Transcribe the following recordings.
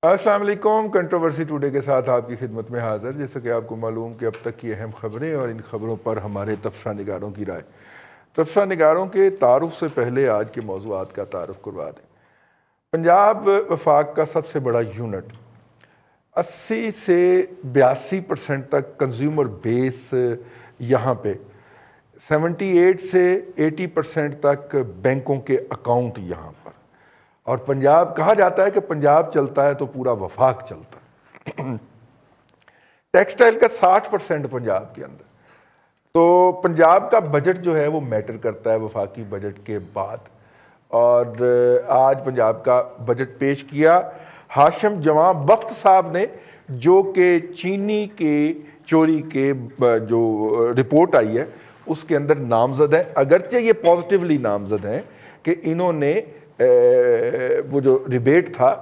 السلام علیکم. Controversy today کے ساتھ آپ کی خدمت میں حاضر. جیسا کہ آپ کو معلوم کہ اب تک کی اہم خبریں اور ان خبروں پر ہمارے تبصرہ نگاروں کی رائے. تبصرہ نگاروں کے تعارف سے پہلے آج کے موضوعات کا تعارف کروا دیں. پنجاب وفاق کا سب سے بڑا یونٹ 80 سے 82% تک کنزیومر بیس یہاں پہ، 78 سے 80% تک بینکوں کے اکاؤنٹ یہاں پر. اور پنجاب کہا جاتا ہے کہ پنجاب چلتا ہے تو پورا وفاق چلتا ہے. ٹیکسٹائل کا 60% پنجاب کے اندر. تو پنجاب کا بجٹ جو ہے وہ میٹر کرتا ہے وفاقی بجٹ کے بعد. اور آج پنجاب کا بجٹ پیش کیا ہاشم جواں بخت صاحب نے، جو کہ چینی کے چوری کے جو رپورٹ آئی ہے اس کے اندر نامزد ہیں. اگرچہ یہ پازیٹیولی نامزد ہیں کہ انہوں نے وہ جو ریبیٹ تھا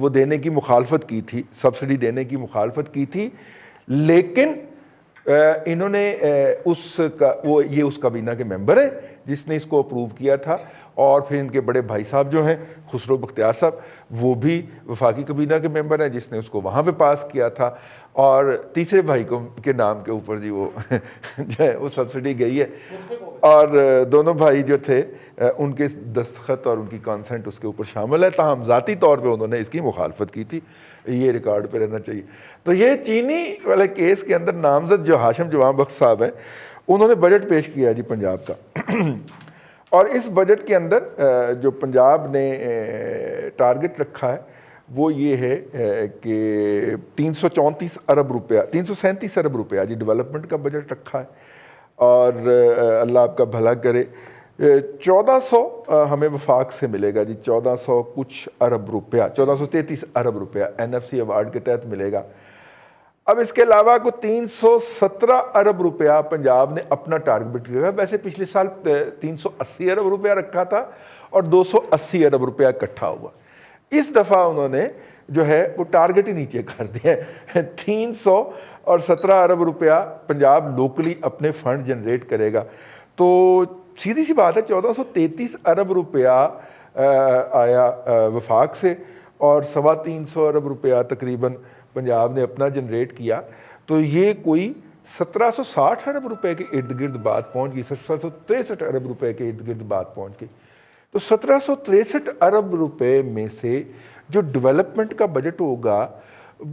وہ دینے کی مخالفت کی تھی، سبسڈی دینے کی مخالفت کی تھی، لیکن انہوں نے یہ اس کابینہ کے ممبر ہیں جس نے اس کو اپروو کیا تھا. اور پھر ان کے بڑے بھائی صاحب جو ہیں خسرو بختیار صاحب، وہ بھی وفاقی کابینہ کے ممبر ہیں جس نے اس کو وہاں پہ پاس کیا تھا. اور تیسرے بھائی کے نام کے اوپر جی وہ جو ہے وہ سبسڈی گئی ہے. اور دونوں بھائی جو تھے ان کے دستخط اور ان کی کانسنٹ اس کے اوپر شامل ہے، تاہم ذاتی طور پہ انہوں نے اس کی مخالفت کی تھی. یہ ریکارڈ پہ رہنا چاہیے. تو یہ چینی والے کیس کے اندر نامزد جو ہاشم جواں بخت صاحب ہیں انہوں نے بجٹ پیش کیا جی پنجاب کا. اور اس بجٹ کے اندر جو پنجاب نے ٹارگٹ رکھا ہے وہ یہ ہے کہ 334 ارب روپیہ 337 ارب روپیہ جی ڈیولپمنٹ کا بجٹ رکھا ہے. اور اللہ آپ کا بھلا کرے. 1400 ہمیں وفاق سے ملے گا جی، 1400 کچھ ارب روپیہ، 1433 ارب روپیہ NFC ایوارڈ کے تحت ملے گا. اب اس کے علاوہ کو 317 ارب روپیہ پنجاب نے اپنا ٹارگٹ رکھا. ویسے پچھلے سال 380 ارب روپیہ رکھا تھا اور 280 ارب روپیہ اکٹھا ہوا. اس دفعہ انہوں نے جو ہے وہ ٹارگٹ ہی نیچے کر دیا ہے. 317 ارب روپیہ پنجاب لوکلی اپنے فنڈ جنریٹ کرے گا. تو سیدھی سی بات ہے 1433 ارب روپیہ آیا وفاق سے اور 325 ارب روپیہ تقریباً پنجاب نے اپنا جنریٹ کیا. تو یہ کوئی 1760 ارب روپے کے ارد گرد بات پہنچ گئی، 1763 ارب روپے کے ارد گرد بات پہنچ گئی. تو 1763 ارب روپے میں سے جو ڈیولپمنٹ کا بجٹ ہوگا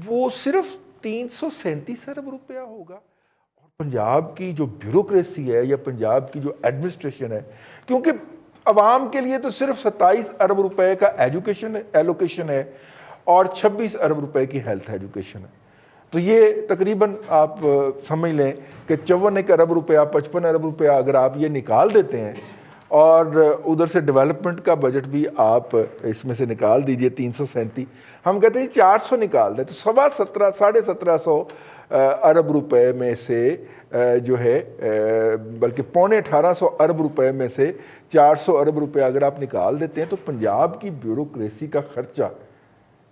وہ صرف 337 ارب روپیہ ہوگا. اور پنجاب کی جو بیوروکریسی ہے یا پنجاب کی جو ایڈمنسٹریشن ہے، کیونکہ عوام کے لیے تو صرف 27 ارب روپے کا ایجوکیشن ایلوکیشن ہے اور 26 ارب روپے کی ہیلتھ ایجوکیشن ہے. تو یہ تقریباً آپ سمجھ لیں کہ 54 ارب روپیہ 55 ارب روپیہ اگر آپ یہ نکال دیتے ہیں اور ادھر سے ڈیولپمنٹ کا بجٹ بھی آپ اس میں سے نکال دیجئے 337، ہم کہتے ہیں 400 نکال دیں تو 1750 ارب روپے میں سے جو ہے بلکہ 1850 ارب روپے میں سے 400 ارب روپے اگر آپ نکال دیتے ہیں تو پنجاب کی بیوروکریسی کا خرچہ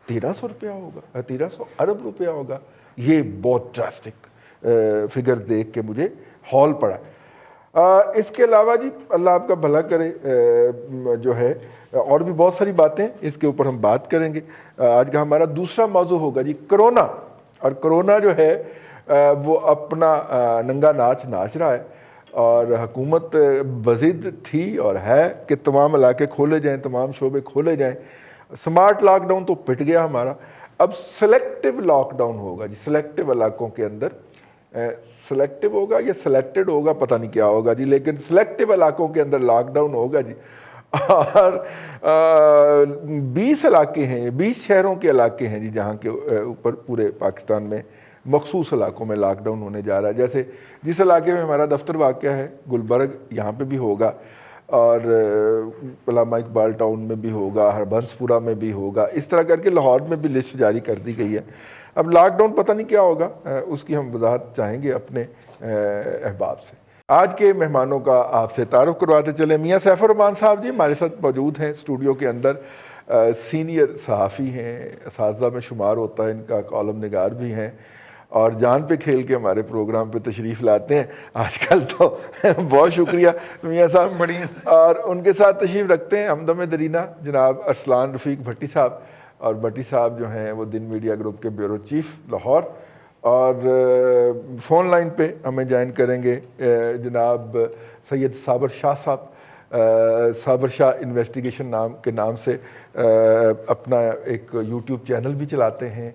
1300 روپیہ ہوگا، 1300 ارب روپیہ ہوگا. یہ بہت ڈراسٹک فگر دیکھ کے مجھے ہال پڑا. اس کے علاوہ جی اللہ آپ کا بھلا کرے جو ہے اور بھی بہت ساری باتیں اس کے اوپر ہم بات کریں گے. آج کا ہمارا دوسرا موضوع ہوگا جی کرونا. اور کرونا جو ہے وہ اپنا ننگا ناچ ناچ رہا ہے اور حکومت بضد تھی اور ہے کہ تمام علاقے کھولے جائیں، تمام شعبے کھولے جائیں. سمارٹ لاک ڈاؤن تو پٹ گیا ہمارا. اب سلیکٹیو لاک ڈاؤن ہوگا جی، سلیکٹیو علاقوں کے اندر. سلیکٹیو ہوگا یا سلیکٹڈ ہوگا پتہ نہیں کیا ہوگا جی، لیکن سلیکٹیو علاقوں کے اندر لاک ڈاؤن ہوگا جی. اور 20 علاقے ہیں، 20 شہروں کے علاقے ہیں جی جہاں کے اوپر پورے پاکستان میں مخصوص علاقوں میں لاک ڈاؤن ہونے جا رہا ہے. جیسے جس علاقے میں ہمارا دفتر واقع ہے گلبرگ، یہاں پہ بھی ہوگا اور علامہ اقبال ٹاؤن میں بھی ہوگا، ہربنس پورہ میں بھی ہوگا. اس طرح کر کے لاہور میں بھی لسٹ جاری کر دی گئی ہے. اب لاک ڈاؤن پتہ نہیں کیا ہوگا، اس کی ہم وضاحت چاہیں گے اپنے احباب سے. آج کے مہمانوں کا آپ سے تعارف کرواتے چلیں. میاں سیف الرحمان صاحب جی ہمارے ساتھ موجود ہیں اسٹوڈیو کے اندر. سینئر صحافی ہیں، اساتذہ میں شمار ہوتا ہے ان کا، کالم نگار بھی ہیں اور جان پہ کھیل کے ہمارے پروگرام پہ تشریف لاتے ہیں آج کل. تو بہت شکریہ میاں صاحب. اور ان کے ساتھ تشریف رکھتے ہیں ہمدم درینہ جناب ارسلان رفیق بھٹی صاحب. اور بٹی صاحب جو ہیں وہ دن میڈیا گروپ کے بیورو چیف لاہور، اور فون لائن پہ ہمیں جوائن کریں گے جناب سید صابر شاہ صاحب، صابر شاہ انویسٹیگیشن نام سے اپنا ایک یوٹیوب چینل بھی چلاتے ہیں،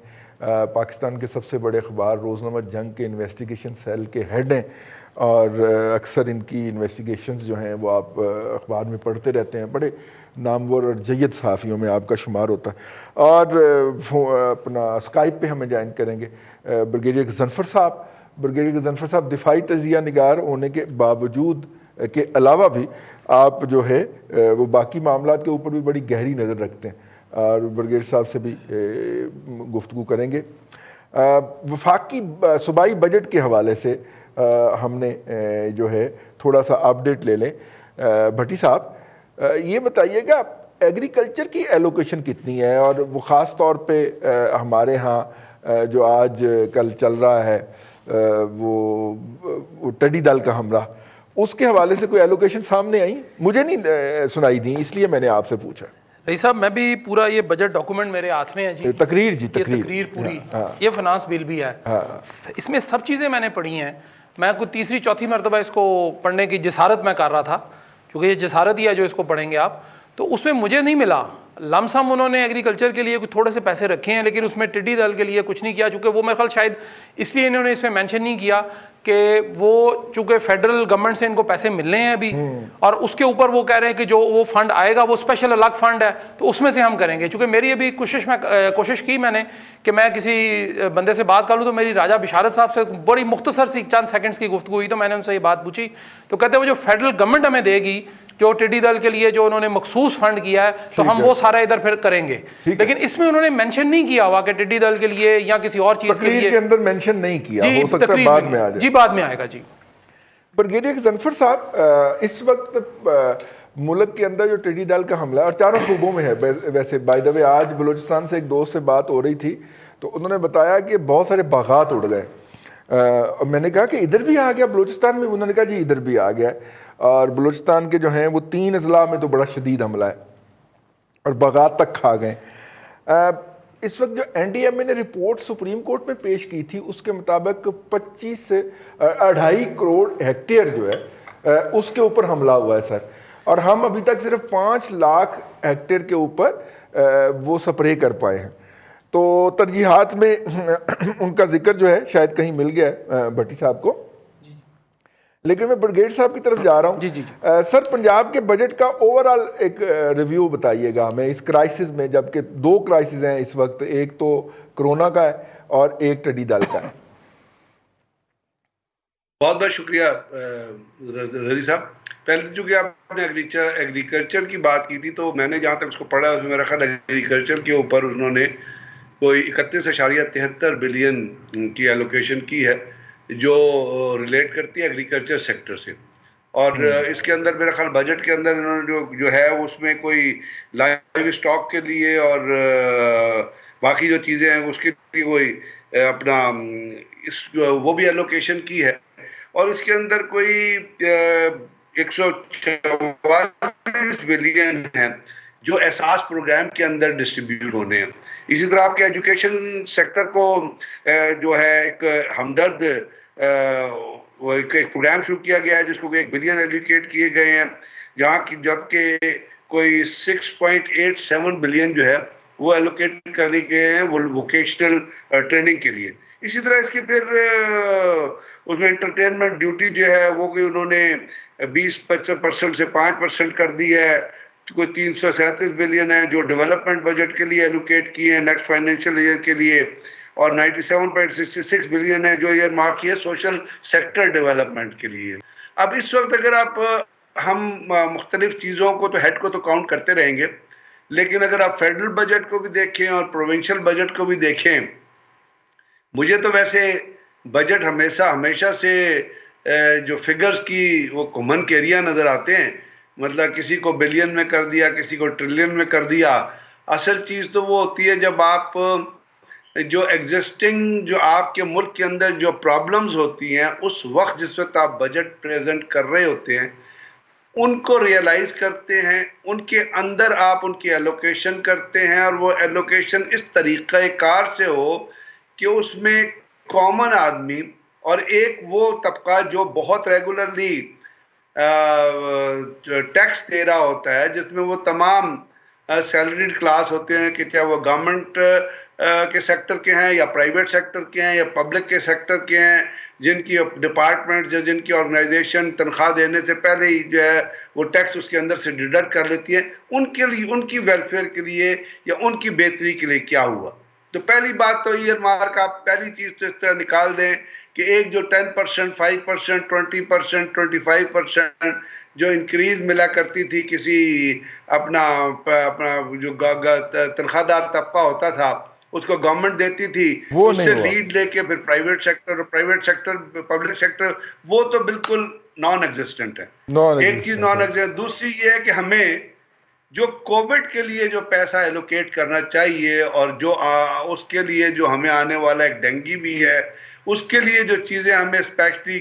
پاکستان کے سب سے بڑے اخبار روزنامہ جنگ کے انویسٹیگیشن سیل کے ہیڈ ہیں، اور اکثر ان کی انویسٹیگیشنز جو ہیں وہ آپ اخبار میں پڑھتے رہتے ہیں، بڑے نامور اور جید صحافیوں میں آپ کا شمار ہوتا ہے۔ اور اپنا اسکائپ پہ ہمیں جوائن کریں گے بریگیڈیئر غضنفر صاحب۔ بریگیڈیئر غضنفر صاحب دفاعی تجزیہ نگار ہونے کے باوجود کے علاوہ بھی آپ جو ہے وہ باقی معاملات کے اوپر بھی بڑی گہری نظر رکھتے ہیں، اور بریگیڈیئر صاحب سے بھی گفتگو کریں گے۔ وفاقی صوبائی بجٹ کے حوالے سے ہم نے جو ہے تھوڑا سا اپڈیٹ لے لیں۔ بھٹی صاحب یہ بتائیے گا ایگریکلچر کی ایلوکیشن کتنی ہے، اور وہ خاص طور پہ ہمارے ہاں جو آج کل چل رہا ہے وہ ٹڈی دل کا حملہ، اس کے حوالے سے کوئی ایلوکیشن سامنے آئی؟ مجھے نہیں سنائی دی، اس لیے میں نے آپ سے پوچھا۔ رئیس صاحب میں بھی پورا یہ بجٹ ڈاکومنٹ میرے ہاتھ میں ہے جی، تقریر پوری، یہ فنانس بل بھی ہے، اس میں سب چیزیں میں نے پڑھی ہیں۔ میں کوئی تیسری چوتھی مرتبہ اس کو پڑھنے کی جسارت میں کر رہا تھا، کیونکہ یہ جسارت ہی ہے جو اس کو پڑھیں گے آپ، تو اس میں مجھے نہیں ملا لم سم انہوں نے ایگریکلچر کے لیے تھوڑے سے پیسے رکھے ہیں، لیکن اس میں ٹڈی دل کے لیے کچھ نہیں کیا، چونکہ وہ میرے خیال شاید اس لیے انہوں نے اس میں مینشن نہیں کیا کہ وہ چونکہ فیڈرل گورنمنٹ سے ان کو پیسے ملنے ہیں ابھی، اور اس کے اوپر وہ کہہ رہے ہیں کہ جو وہ فنڈ آئے گا وہ اسپیشل الگ فنڈ ہے تو اس میں سے ہم کریں گے۔ چونکہ میری ابھی کوشش کی میں نے کہ میں کسی بندے سے بات کر لوں، تو میری راجہ بشارت صاحب سے بڑی مختصر سی چند سیکنڈز کی گفتگو ہوئی، تو میں نے ان سے یہ بات پوچھی تو کہتے ہیں وہ جو فیڈرل گورنمنٹ ہمیں دے گی جو ٹڈی دل کے لیے جو انہوں نے مخصوص فنڈ کیا ہے تو ہم وہ سارا ادھر پھر کریں گے، لیکن اس میں انہوں نے مینشن نہیں کیا ہوا کہ ٹڈی دل کے لیے یا کسی اور چیز کے لیے، تقریر کے اندر مینشن نہیں کیا، ہو سکتا ہے بعد میں آ جائے۔ جی بعد میں آئے گا۔ جی بریگیڈیئر غضنفر صاحب اس وقت ملک کے اندر جو ٹڈی دل کا حملہ اور چاروں صوبوں میں ہے، ویسے بائی دا وے آج بلوچستان سے ایک دوست سے بات ہو رہی تھی تو انہوں نے بتایا کہ بہت سارے باغات اڑ گئے، اور میں نے کہا کہ ادھر بھی آ گیا بلوچستان میں؟ انہوں نے کہا جی ادھر بھی آ گیا ہے، اور بلوچستان کے جو ہیں وہ 3 اضلاع میں تو بڑا شدید حملہ ہے اور باغات تک کھا گئے۔ اس وقت جو این ڈی ایم اے نے رپورٹ سپریم کورٹ میں پیش کی تھی اس کے مطابق 25 سے 2.5 کروڑ ہیکٹیئر جو ہے اس کے اوپر حملہ ہوا ہے سر، اور ہم ابھی تک صرف 5 لاکھ ہیکٹیئر کے اوپر وہ سپرے کر پائے ہیں۔ تو ترجیحات میں ان کا ذکر جو ہے شاید کہیں مل گیا ہے بھٹی صاحب کو، لیکن میں بریگیڈ صاحب کی طرف جا رہا ہوں۔ سر پنجاب کے بجٹ کا اوورآل ایک ریویو بتائیے گا ہمیں اس کرائسس میں، جبکہ 2 کرائسس ہیں اس وقت، ایک تو کرونا کا ہے اور ایک ٹڈی دل کا ہے۔ بہت بہت شکریہ رضی صاحب۔ پہلے چونکہ آپ نے ایگریکلچر کی بات کی تھی تو میں نے جہاں تک اس کو پڑھا اس میں میرا خیال ایگریکلچر کے اوپر انہوں نے کوئی 31.73 بلین کی ایلوکیشن کی ہے جو ریلیٹ کرتی ہے ایگریکلچر سیکٹر سے، اور اس کے اندر میرا خیال بجٹ کے اندر انہوں نے جو ہے اس میں کوئی لائیو اسٹاک کے لیے اور باقی جو چیزیں ہیں اس کے لیے کوئی اپنا وہ بھی ایلوکیشن کی ہے، اور اس کے اندر کوئی 144 بلین ہے جو احساس پروگرام کے اندر ڈسٹریبیوٹ ہونے ہیں۔ اسی طرح آپ کے ایجوکیشن سیکٹر کو جو ہے ایک ہمدرد ایک پروگرام شروع کیا گیا ہے جس کو 1 بلین ایلوکیٹ کیے گئے ہیں، جبکہ کوئی 6.87 بلین جو ہے وہ ایلوکیٹ کرنے کے ہیں وہ ووکیشنل ٹریننگ کے لیے۔ اسی طرح اس کی پھر اس میں انٹرٹینمنٹ ڈیوٹی جو ہے وہ کہ انہوں نے 20% سے 5% کر دی ہے، کوئی 337 بلین ہے جو ڈیولپمنٹ بجٹ کے لیے ایلوکیٹ کیے ہیں نیکسٹ فائنینشیل ایئر کے لیے، اور 97.66 بلین ہے جو ایئر مارک کیے سوشل سیکٹر ڈیولپمنٹ کے لیے۔ اب اس وقت اگر آپ ہم مختلف چیزوں کو تو ہیڈ کو تو کاؤنٹ کرتے رہیں گے، لیکن اگر آپ فیڈرل بجٹ کو بھی دیکھیں اور پروونشل بجٹ کو بھی دیکھیں، مجھے تو ویسے بجٹ ہمیشہ سے جو فگرز کی وہ کامن ایریا نظر آتے ہیں، مطلب کسی کو بلین میں کر دیا کسی کو ٹریلین میں کر دیا۔ اصل چیز تو وہ ہوتی ہے جب آپ جو ایگزسٹنگ جو آپ کے ملک کے اندر جو پرابلمز ہوتی ہیں اس وقت جس وقت آپ بجٹ پریزنٹ کر رہے ہوتے ہیں ان کو ریئلائز کرتے ہیں، ان کے اندر آپ ان کی ایلوکیشن کرتے ہیں، اور وہ ایلوکیشن اس طریقہ کار سے ہو کہ اس میں کامن آدمی اور ایک وہ طبقہ جو بہت ریگولرلی ٹیکس دے رہا ہوتا ہے، جس میں وہ تمام سیلریڈ کلاس ہوتے ہیں، کہ چاہے وہ گورنمنٹ کے سیکٹر کے ہیں یا پرائیویٹ سیکٹر کے ہیں یا پبلک کے سیکٹر کے ہیں، جن کی ڈپارٹمنٹ یا جن کی آرگنائزیشن تنخواہ دینے سے پہلے ہی جو ہے وہ ٹیکس اس کے اندر سے ڈیڈکٹ کر لیتی ہے، ان کے لیے، ان کی ویلفیئر کے لیے یا ان کی بہتری کے لیے کیا ہوا؟ تو پہلی بات تو ایئر مارک آپ پہلی چیز تو اس طرح نکال دیں کہ ایک جو 10%، 5%، 20%، 25% جو انکریز ملا کرتی تھی کسی اپنا جو تنخواہ دار طبقہ ہوتا تھا، اس کو گورنمنٹ دیتی تھی، اس سے لیڈ لے کے پھر پرائیویٹ سیکٹر اور پرائیویٹ سیکٹر پبلک سیکٹر، وہ تو بالکل نان ایگزسٹنٹ ہے۔ ایک چیز نان ایگزسٹنٹ۔ دوسری یہ ہے کہ ہمیں جو کووڈ کے لیے جو پیسہ ایلوکیٹ کرنا چاہیے، اور جو اس کے لیے جو ہمیں آنے والا ایک ڈینگی بھی ہے، اس کے لیے جو چیزیں ہمیں اسپیشلی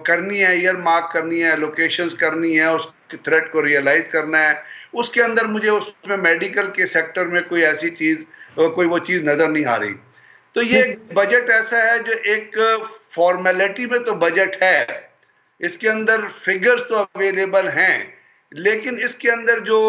کرنی ہے، ایئر مارک کرنی ہے، ایلوکیشنز کرنی ہے، اس تھریٹ کو ریئلائز کرنا ہے، اس کے اندر مجھے اس میں میڈیکل کے سیکٹر میں کوئی ایسی چیز، کوئی وہ چیز نظر نہیں آ رہی۔ تو یہ بجٹ ایسا ہے جو ایک فارمیلٹی میں تو بجٹ ہے، اس کے اندر فگرز تو اویلیبل ہیں، لیکن اس کے اندر جو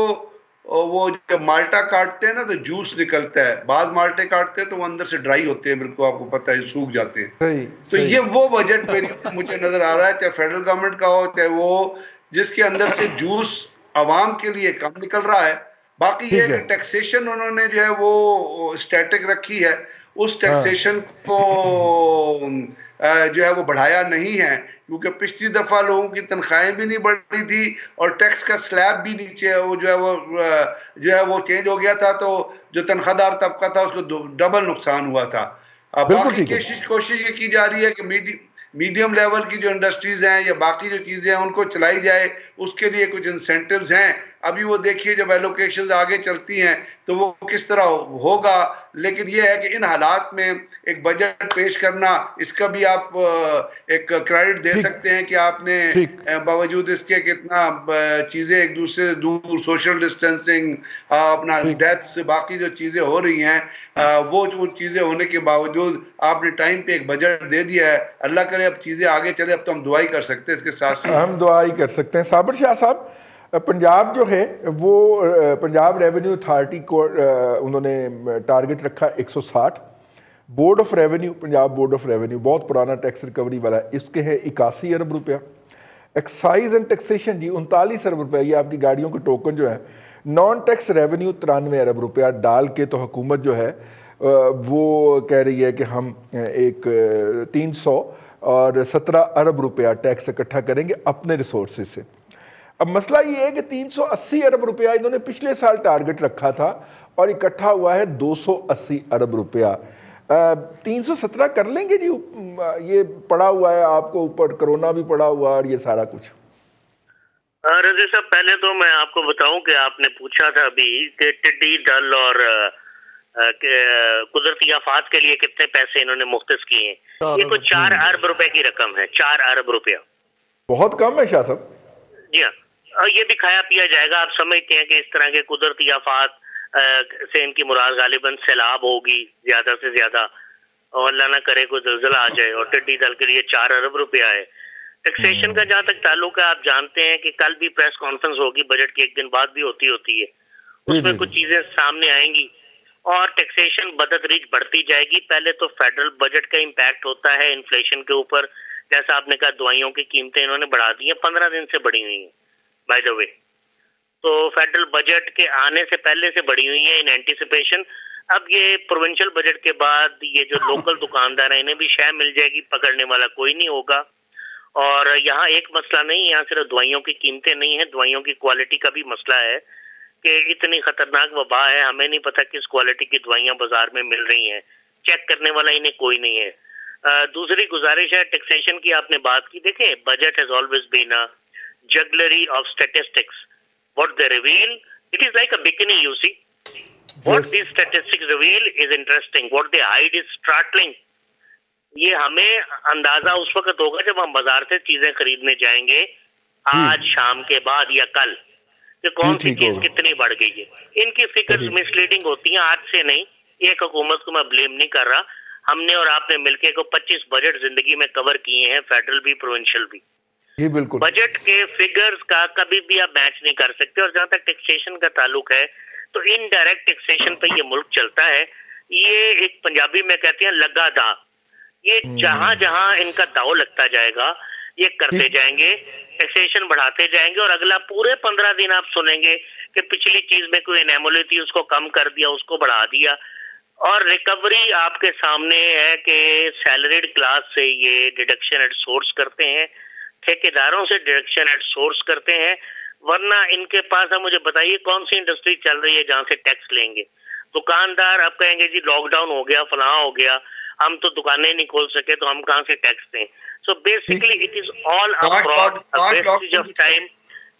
وہ جب مالٹا کاٹتے ہیں نا تو جوس نکلتا ہے، بعض مالٹے کاٹتے ہیں تو وہ اندر سے ڈرائی ہوتے ہیں، بالکل آپ کو پتہ ہے سوکھ جاتے ہیں۔ تو یہ وہ بجٹ مجھے نظر آ رہا ہے، چاہے فیڈرل گورنمنٹ کا ہو، چاہے وہ، جس کے اندر سے جوس عوام کے لیے کم نکل رہا ہے۔ باقی یہ ہے کہ ٹیکسیشن انہوں نے جو ہے وہ اسٹیٹک رکھی ہے، اس ٹیکسیشن کو جو ہے وہ بڑھایا نہیں ہے، کیونکہ پچھلی دفعہ لوگوں کی تنخواہیں بھی نہیں بڑھی تھی اور ٹیکس کا سلیب بھی نیچے وہ جو ہے وہ چینج ہو گیا تھا، تو جو تنخواہ دار طبقہ تھا اس کو ڈبل نقصان ہوا تھا۔ باقی کوشش یہ کی جا رہی ہے کہ میڈیم لیول کی جو انڈسٹریز ہیں یا باقی جو چیزیں ہیں ان کو چلائی جائے، اس کے لیے کچھ انسینٹیوز ہیں۔ ابھی وہ دیکھیے جب ایلوکیشنز آگے چلتی ہیں تو وہ کس طرح ہوگا، لیکن یہ ہے کہ ان حالات میں ایک بجٹ پیش کرنا، اس کا بھی آپ ایک کریڈٹ دے سکتے ہیں کہ آپ نے باوجود اس کے کتنا چیزیں ایک دوسرے سے دور، سوشل ڈسٹینسنگ، اپنا ڈیتھ سے باقی جو چیزیں ہو رہی ہیں، وہ چیزیں ہونے کے باوجود آپ نے ٹائم پہ ایک بجٹ دے دیا ہے۔ اللہ کرے اب چیزیں آگے چلے، اب تو ہم دعائی کر سکتے ہیں اس کے ساتھ ساتھ، ہم دعائی کر سکتے ہیں۔ صابر شاہ صاحب، پنجاب جو ہے وہ پنجاب ریونیو اتھارٹی کو انہوں نے ٹارگٹ رکھا 160۔ Board of revenue, Punjab board of revenue بہت پرانا ٹیکس ریکوری والا ہے، اس کے ہے 81 ارب روپیہ۔ ایکسائز اینڈ ٹیکسیشن جی 39 ارب روپیہ، یہ آپ کی گاڑیوں کے ٹوکن جو ہیں۔ نان ٹیکس ریونیو 93 ارب روپیہ ڈال کے تو حکومت جو ہے وہ کہہ رہی ہے کہ ہم ایک 317 ارب روپیہ ٹیکس اکٹھا کریں گے اپنے ریسورسز سے۔ اب مسئلہ یہ ہے کہ 380 ارب روپیہ انہوں نے پچھلے سال ٹارگٹ رکھا تھا اور اکٹھا ہوا ہے 280 ارب روپیہ۔ 317 کر لیں گے جی؟ یہ پڑا ہوا ہے آپ کو اوپر، کرونا بھی پڑا ہوا اور یہ سارا کچھ۔ رضی صاحب، پہلے تو میں آپ کو بتاؤں کہ آپ نے پوچھا تھا ابھی کہ ٹڈی دل اور قدرتی آفات کے لیے کتنے پیسے انہوں نے مختص کیے ہیں۔ یہ کوئی 4 ارب روپے کی رقم ہے، 4 ارب روپیہ، بہت کم ہے شاہ صاحب۔ جی ہاں، اور یہ بھی کھایا پیا جائے گا۔ آپ سمجھتے ہیں کہ اس طرح کے قدرتی آفات سے ان کی مراد غالباً سیلاب ہوگی زیادہ سے زیادہ، اور اللہ نہ کرے کوئی زلزلہ آ جائے، اور ٹڈی دل کے لیے 4 ارب روپیہ ہے۔ ٹیکسیشن کا جہاں تک تعلق ہے، آپ جانتے ہیں کہ کل بھی پریس کانفرنس ہوگی، بجٹ کے ایک دن بعد بھی ہوتی ہے، اس میں کچھ چیزیں سامنے آئیں گی اور ٹیکسیشن بدتدریج بڑھتی جائے گی۔ پہلے تو فیڈرل بجٹ کا امپیکٹ ہوتا ہے انفلیشن کے اوپر، جیسا آپ نے کہا دوائیوں کی قیمتیں انہوں نے بڑھا دی ہیں، 15 دن سے بڑھی ہوئی ہیں بائی دا وے، تو فیڈرل بجٹ کے آنے سے پہلے سے بڑھی ہوئی ہیں ان اینٹیسپیشن۔ اب یہ پروونشل بجٹ کے بعد یہ جو لوکل دکاندار ہیں انہیں بھی شے مل جائے گی، پکڑنے والا کوئی نہیں ہوگا۔ اور یہاں ایک مسئلہ نہیں، یہاں صرف دوائیوں کی قیمتیں نہیں ہیں، دوائیوں کی کوالٹی کا بھی مسئلہ ہے کہ اتنی خطرناک وبا ہے، ہمیں نہیں پتہ کس کوالٹی کی دوائیاں بازار میں مل رہی ہیں، چیک کرنے والا انہیں کوئی نہیں ہے۔ دوسری گزارش ہے ٹیکسیشن کی، آپ نے بات کی، دیکھیں budget has always been a jugglery of statistics. What they reveal, it is like a bikini, you see. What these statistics reveal is interesting. What they hide is startling. یہ ہمیں اندازہ اس وقت ہوگا جب ہم بازار سے چیزیں خریدنے جائیں گے آج شام کے بعد یا کل کہ کون سی چیز کتنی بڑھ گئی ہے. ان کی فکرز مسلیڈنگ ہوتی ہیں, آج سے نہیں. ایک حکومت کو میں بلیم نہیں کر رہا, ہم نے اور آپ نے مل کے 25 بجٹ زندگی میں کور کیے ہیں, فیڈرل بھی پروونشل بھی. جی بالکل. بجٹ کے فگرز کا کبھی بھی آپ میچ نہیں کر سکتے. اور جہاں تک ٹیکسیشن کا تعلق ہے تو انڈائریکٹ ٹیکسیشن پہ یہ ملک چلتا ہے. یہ ایک پنجابی میں کہتے ہیں لگا دا, یہ جہاں جہاں ان کا داؤ لگتا جائے گا یہ کرتے جائیں گے, ٹیکسیشن بڑھاتے جائیں گے. اور اگلا پورے 15 دن آپ سنیں گے کہ پچھلی چیز میں کوئی انیمولی تھی, اس کو کم کر دیا, اس کو بڑھا دیا. اور ریکوری آپ کے سامنے ہے کہ سیلریڈ کلاس سے یہ ڈیڈکشن ایٹ سورس کرتے ہیں, ٹھیکیداروں سے ڈیڈکشن ایٹ سورس کرتے ہیں. ورنہ ان کے پاس اب مجھے بتائیے کون سی انڈسٹری چل رہی ہے جہاں سے ٹیکس لیں گے. دکاندار اب کہیں گے جی لاک ڈاؤن ہو گیا, فلاں ہو گیا, ہم تو دکانیں نہیں کھول سکے تو ہم کہاں سے ٹیکس دیں. So basically it is all a fraud, a wastage of time,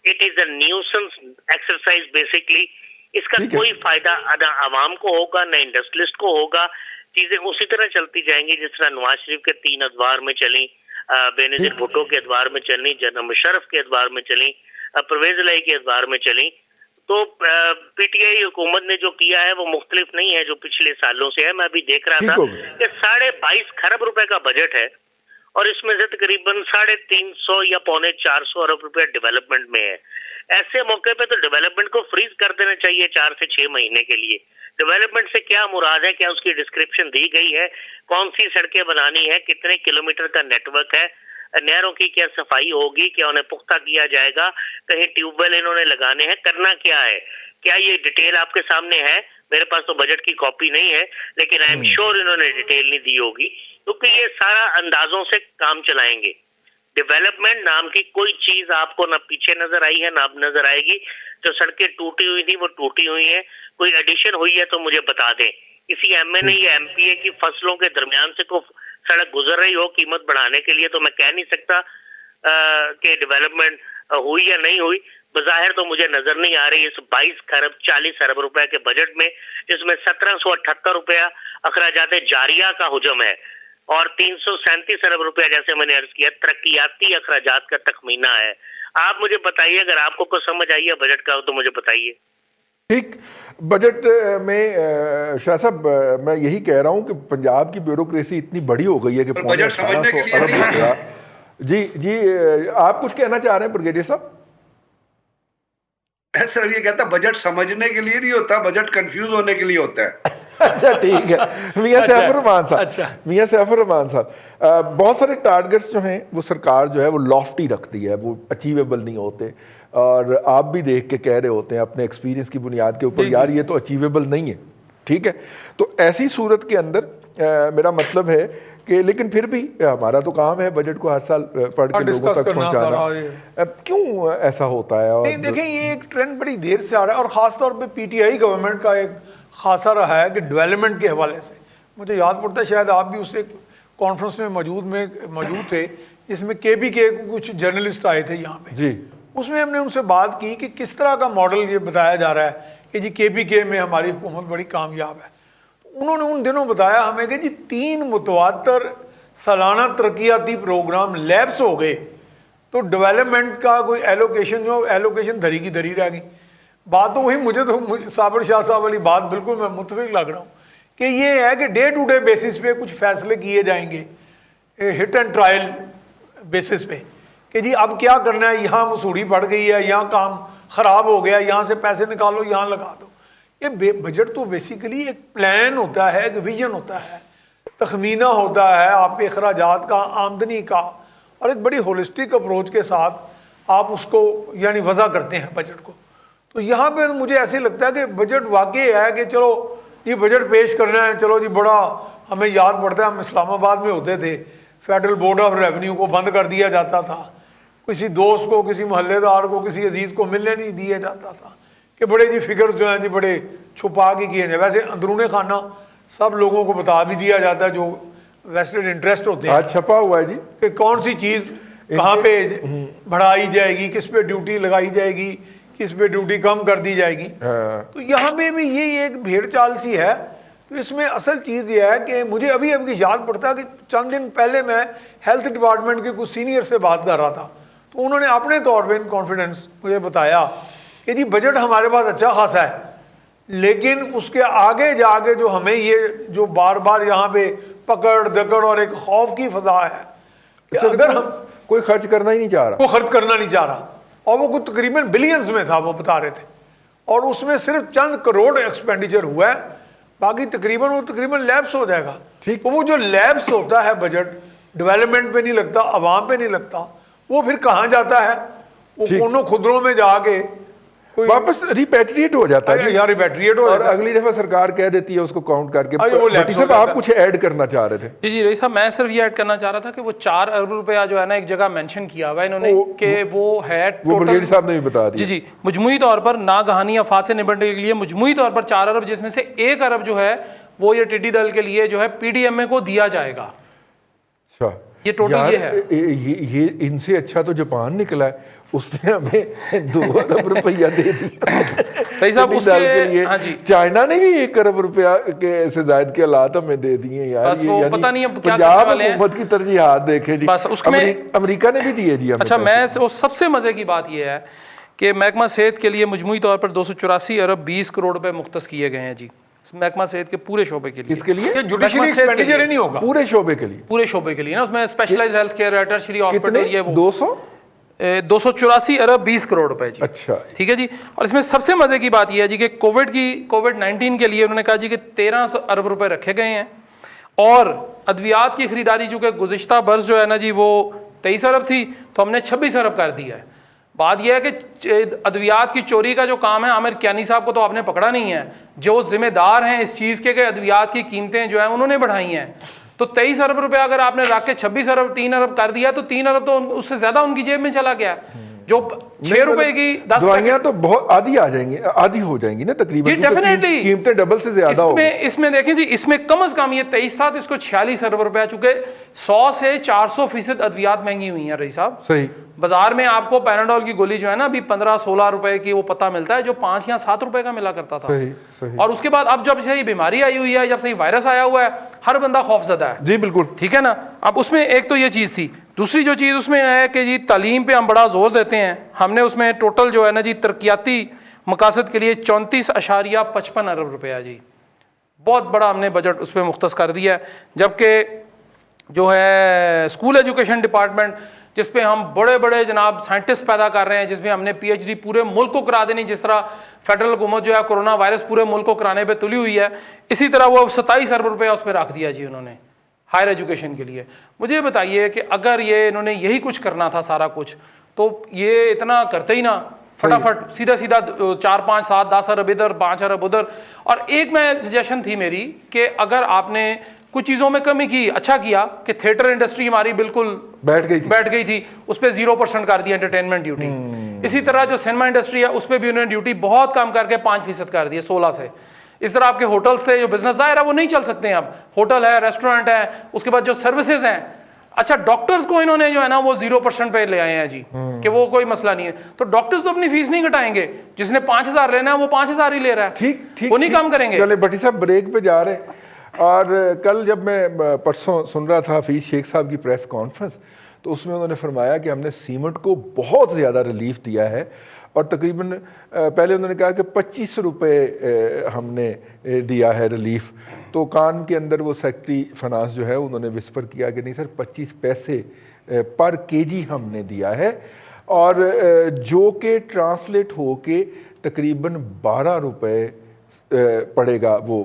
it is a nuisance exercise basically. اس کا کوئی فائدہ نہ عوام کو ہوگا نہ انڈسٹریلسٹ کو ہوگا. چیزیں اسی طرح چلتی جائیں گی جس طرح نواز شریف کے 3 ادوار میں چلیں, بینظیر بھٹو کے ادوار میں چلیں, جنرل مشرف کے ادوار میں چلیں, پرویز الہی کے ادوار میں چلیں. تو پی ٹی آئی حکومت نے جو کیا ہے وہ مختلف نہیں ہے جو پچھلے سالوں سے ہے. میں ابھی دیکھ رہا تھا کہ 22.5 کھرب روپے کا بجٹ ہے اور اس میں سے تقریباً 350 یا 450 ارب روپے ڈیولپمنٹ میں ہے. ایسے موقع پہ تو ڈیولپمنٹ کو فریز کر دینا چاہیے 4 سے 6 مہینے کے لیے. ڈیولپمنٹ سے کیا مراد ہے, کیا اس کی ڈسکرپشن دی گئی ہے, کون سی سڑکیں بنانی ہے, کتنے کلومیٹر کا نیٹ ورک ہے, نہروں کی کیا صفائی ہوگی, کیا انہیں پختہ کیا جائے گا, کہیں ٹیوب ویل انہوں نے لگانے ہیں, کرنا کیا ہے. کیا یہ ڈیٹیل آپ کے سامنے ہے؟ میرے پاس تو بجٹ کی کاپی نہیں ہے لیکن آئی ایم شیور انہوں نے ڈیٹیل نہیں دی ہوگی, کیونکہ یہ سارا اندازوں سے کام چلائیں گے. ڈیولپمنٹ نام کی کوئی چیز آپ کو نہ پیچھے نظر آئی ہے نہ اب نظر آئے گی. جو سڑکیں ٹوٹی ہوئی تھی وہ ٹوٹی ہوئی ہیں, کوئی ایڈیشن ہوئی ہے تو مجھے بتا دیں. کسی ایم این اے یا ایم پی اے کی فصلوں کے درمیان سے کوئی سڑک گزر رہی ہو قیمت بڑھانے کے لیے تو میں کہہ نہیں سکتا کہ ڈیولپمنٹ ہوئی یا نہیں ہوئی. بظاہر تو مجھے نظر نہیں آ رہی اس 22 کھرب 40 ارب روپے کے بجٹ میں, جس میں 1778 روپیہ اخراجات جاریہ کا حجم ہے اور 337 ارب روپیہ جیسے میں نے عرض کیا ترقیاتی اخراجات کا تخمینہ ہے. آپ مجھے بتائیے اگر آپ کو کچھ سمجھ آئی ہے بجٹ کا تو مجھے بتائیے. ٹھیک. بجٹ میں شاہ صاحب میں یہی کہہ رہا ہوں کہ پنجاب کی بیوروکریسی اتنی بڑی ہو گئی ہے کہ بجٹ سمجھنے کے لیے نہیں ہے. جی آپ کچھ کہنا چاہ رہے ہیں بریگیڈیئر صاحب؟ سر یہ کہتا بجٹ سمجھنے کے لیے نہیں ہوتا, بجٹ کنفیوز ہونے کے لیے ہوتا ہے. اچھا ٹھیک ہے. میاں سیف الرحمان صاحب, بہت سارے ٹارگٹس جو ہیں وہ سرکار جو ہے وہ لافٹی رکھتی ہے, وہ اچیویبل نہیں ہوتے, اور آپ بھی دیکھ کے کہہ رہے ہوتے ہیں اپنے ایکسپیرینس کی بنیاد کے اوپر یار یہ تو اچیویبل نہیں ہے. ٹھیک ہے, تو ایسی صورت کے اندر میرا مطلب ہے کہ لیکن پھر بھی ہمارا تو کام ہے بجٹ کو ہر سال پڑھ کے لوگوں تک پہنچانا. کیوں ایسا ہوتا ہے؟ اور دیکھیں یہ ایک ٹرینڈ بڑی دیر سے آ رہا ہے, اور خاص طور پہ پی ٹی آئی گورنمنٹ کا ایک خاصا رہا ہے کہ ڈیولپمنٹ کے حوالے سے. مجھے یاد پڑتا ہے شاید آپ بھی اس ایک کانفرنس میں موجود تھے جس میں کے بی کے کچھ جرنلسٹ آئے تھے یہاں پہ. جی اس میں ہم نے ان سے بات کی کہ کس طرح کا ماڈل یہ بتایا جا رہا ہے کہ جی کے بی کے میں ہماری حکومت بڑی کامیاب ہے. انہوں نے ان دنوں بتایا ہمیں کہ جی 3 متواتر سالانہ ترقیاتی پروگرام لیبس ہو گئے تو ڈیولپمنٹ کا کوئی ایلوکیشن دھری کی دھری رہ گئی. بات تو وہی, مجھے تو صابر شاہ صاحب والی بات بالکل میں متفق لگ رہا ہوں کہ یہ ہے کہ ڈے ٹو ڈے بیسس پہ کچھ فیصلے کیے جائیں گے, ہٹ اینڈ ٹرائل بیسس پہ, کہ جی اب کیا کرنا ہے, یہاں مسوڑی پڑ گئی ہے, یہاں کام خراب ہو گیا, یہاں سے پیسے نکالو یہاں لگا دو. یہ بجٹ تو بیسیکلی ایک پلان ہوتا ہے, ایک ویژن ہوتا ہے, تخمینہ ہوتا ہے آپ کے اخراجات کا, آمدنی کا, اور ایک بڑی ہولسٹک اپروچ کے ساتھ آپ اس کو یعنی وضع کرتے ہیں بجٹ کو. تو یہاں پہ مجھے ایسے لگتا ہے کہ بجٹ واقعی ہے کہ چلو یہ بجٹ پیش کرنا ہے, چلو جی بڑا ہمیں یاد پڑتا ہے ہم اسلام آباد میں ہوتے تھے, فیڈرل بورڈ آف ریونیو کو بند کر دیا جاتا تھا, کسی دوست کو, کسی محلے دار کو, کسی عزیز کو ملنے نہیں دیا جاتا تھا کہ بڑے جی فگرز جو ہیں جی بڑے چھپا کے کیے ہیں. ویسے اندرون خانہ سب لوگوں کو بتا بھی دیا جاتا ہے جو ویسٹڈ انٹرسٹ ہوتے ہیں, چھپا ہوا ہے جی, کہ کون سی چیز کہاں پہ بڑھائی جائے گی, کس پہ ڈیوٹی لگائی جائے گی, کس پہ ڈیوٹی کم کر دی جائے گی. تو یہاں پہ بھی یہ ایک بھیڑ چال سی ہے. تو اس میں اصل چیز یہ ہے کہ مجھے ابھی یاد پڑتا ہے کہ چند دن پہلے میں ہیلتھ ڈپارٹمنٹ کے کچھ سینئر سے بات کر رہا تھا, تو انہوں نے اپنے طور پہ ان کانفیڈنس مجھے بتایا کہ جی بجٹ ہمارے پاس اچھا خاصا ہے، لیکن اس کے آگے جا کے جو ہمیں یہ جو بار بار یہاں پہ پکڑ دکڑ اور ایک خوف کی فضا ہے کہ اگر ہم کوئی خرچ کرنا ہی نہیں چاہ رہا، وہ خرچ کرنا نہیں چاہ رہا، اور وہ کوئی تقریباً بلینز میں تھا وہ بتا رہے تھے، اور اس میں صرف چند کروڑ ایکسپینڈیچر ہوا ہے، باقی تقریباً لیپس ہو جائے گا. ٹھیک. وہ جو لیپس ہوتا ہے بجٹ ڈیولپمنٹ پہ نہیں لگتا، عوام پہ نہیں لگتا، وہ پھر کہاں جاتا ہے؟ وہ کونوں خدروں میں جا کے واپس ریپیٹریٹ ہو جاتا ہے یا ریپیٹریٹ ہو اور جاتا ہے. اگلی دفعہ سرکار کہہ دیتی ہے اس کو کاؤنٹ کر کے. وہ بھٹی صاحب آپ کچھ ایڈ کرنا چاہ رہے تھے؟ جی رئیس صاحب میں صرف یہ ایڈ کرنا چاہ رہا تھا کہ وہ 4 ارب روپیہ جو ہے نا ایک جگہ مینشن کیا ہوا ہے انہوں نے کہ وہ ہے وہ بریگیڈی صاحب نے بھی بتا دیا. جی مجموعی طور پر ناگہانی افات سے نمٹنے کے لیے مجموعی طور پر 4 ارب، جس میں سے 1 ارب جو ہے وہ یہ ٹڈی دل کے لیے جو ہے پی ڈی ایم اے کو دیا جائے گا. اچھا یہ ٹوٹل یہ ہے. یہ ان سے اچھا تو جاپان نکلا ہے، اس نے ہمیں 2 ارب روپیہ دے دیا. چائنا نے بھی 1 ارب روپیہ کے سے زائد کے حالات ہمیں دے دیے یار. پتہ نہیں اب کیا پنجاب حکومت کی ترجیحات دیکھیں جی، امریکہ نے بھی دیے جی. اچھا میں سب سے مزے کی بات یہ ہے کہ محکمہ صحت کے لیے مجموعی طور پر 284 ارب 20 کروڑ روپے مختص کیے گئے ہیں جی محکمہ صحت کے پورے شعبے کے لیے. اس کے لیے جوڈیشلی ایکسپینڈیچر ہی نہیں ہوگا پورے شعبے کے لیے، پورے شعبے کے لیے نا. اس میں specialised health care tertiary hospital یہ وہ 284 ارب 20 کروڑ روپے جی. اچھا ٹھیک ہے جی. اور اس میں سب سے مزے کی بات یہ ہے جی کہ کووڈ 19 کے لیے انہوں نے کہا جی کہ 1300 ارب روپے رکھے گئے ہیں، اور ادویات کی خریداری چونکہ گزشتہ برس جو ہے نا جی وہ 23 ارب تھی تو ہم نے 26 ارب کر دیا ہے. بات یہ ہے کہ ادویات کی چوری کا جو کام ہے عامر کیانی صاحب کو تو آپ نے پکڑا نہیں ہے، جو ذمہ دار ہیں اس چیز کے کہ ادویات کی قیمتیں جو ہیں انہوں نے بڑھائی ہیں. تو 23 ارب روپے اگر آپ نے رکھ کے 26 ارب 3 ارب کر دیا تو 3 ارب تو اس سے زیادہ ان کی جیب میں چلا گیا. جو 6 روپے کی 10 دوائیاں تو بہت آدھی آ جائیں گی، آدھی ہو جائیں گی نا تقریباً، قیمتیں ڈبل سے زیادہ ہو. اس میں دیکھیں جی اس میں کم از کم یہ 23 تھا تو اس کو 46 ارب روپیہ، چونکہ 100 سے 400% ادویات مہنگی ہوئی ہیں رئیس صاحب. صحیح. بازار میں آپ کو پیناڈول کی گولی جو ہے نا ابھی 15-16 روپے کی وہ پتہ ملتا ہے، جو 5 یا 7 روپے کا ملا کرتا تھا. صحیح. اور اس کے بعد اب جب سے یہ بیماری آئی ہوئی ہے، جب سے یہ وائرس آیا ہوا ہے، ہر بندہ خوف زدہ ہے. جی بالکل. ٹھیک ہے نا. اب اس میں ایک تو یہ چیز تھی. دوسری جو چیز اس میں ہے کہ جی تعلیم پہ ہم بڑا زور دیتے ہیں. ہم نے اس میں ٹوٹل جو ہے نا جی ترقیاتی مقاصد کے لیے 34.55 ارب روپیہ جی بہت بڑا ہم نے بجٹ اس پہ مختص کر دیا ہے. جبکہ جو ہے اسکول ایجوکیشن ڈپارٹمنٹ جس پہ ہم بڑے بڑے جناب سائنٹسٹ پیدا کر رہے ہیں، جس میں ہم نے پی ایچ ڈی پورے ملک کو کرا دینی، جس طرح فیڈرل حکومت جو ہے کورونا وائرس پورے ملک کو کرانے پہ تلی ہوئی ہے، اسی طرح وہ 27 ارب روپیہ اس پہ رکھ دیا جی انہوں نے ہائر ایجوکیشن کے لیے. مجھے بتائیے کہ اگر یہ انہوں نے یہی کچھ کرنا تھا سارا کچھ تو یہ اتنا کرتے ہی نا، فٹافٹ سیدھا 4 5 7 10 ارب ادھر 5 ارب ادھر. اور ایک میں سجیشن تھی میری کہ اگر آپ نے کچھ چیزوں میں کمی کی، اچھا کیا کہ تھیٹر انڈسٹری ہماری بالکل بیٹھ گئی تھی، اس پہ 0% کر دیا انٹرٹینمنٹ ڈیوٹی. اسی طرح جو سنیما انڈسٹری ہے اس پہ بھی انہوں نے ڈیوٹی بہت کم کر کے 5% کر دی 16 سے. اس طرح آپ کے ہوٹلز تھے جو بزنس ظاہر ہے وہ نہیں چل سکتے ہیں اب، ہوٹل ہے، ریسٹورینٹ ہے، اس کے بعد جو سروسز ہیں. اچھا ڈاکٹرز کو انہوں نے جو ہے نا وہ 0% پہ لے آئے ہیں جی کہ وہ کوئی مسئلہ نہیں ہے. تو ڈاکٹرز تو اپنی فیس نہیں گھٹائیں گے، جس نے 5000 لینا ہے وہ 5000 ہی لے رہا ہے. ٹھیک وہ نہیں کام کریں گے. چلے بھٹی صاحب بریک پہ جا رہے ہیں. اور کل جب میں پرسوں سن رہا تھا حفیظ شیخ صاحب کی پریس کانفرنس، تو اس میں انہوں نے فرمایا کہ ہم نے سیمنٹ کو بہت زیادہ ریلیف دیا ہے، اور تقریباً پہلے انہوں نے کہا کہ 25 روپے ہم نے دیا ہے ریلیف. تو کان کے اندر وہ سیکٹری فنانس جو ہے انہوں نے وسپر کیا کہ نہیں سر 25 پیسے پر کے جی ہم نے دیا ہے، اور جو کہ ٹرانسلیٹ ہو کے تقریباً 12 روپے پڑے گا. وہ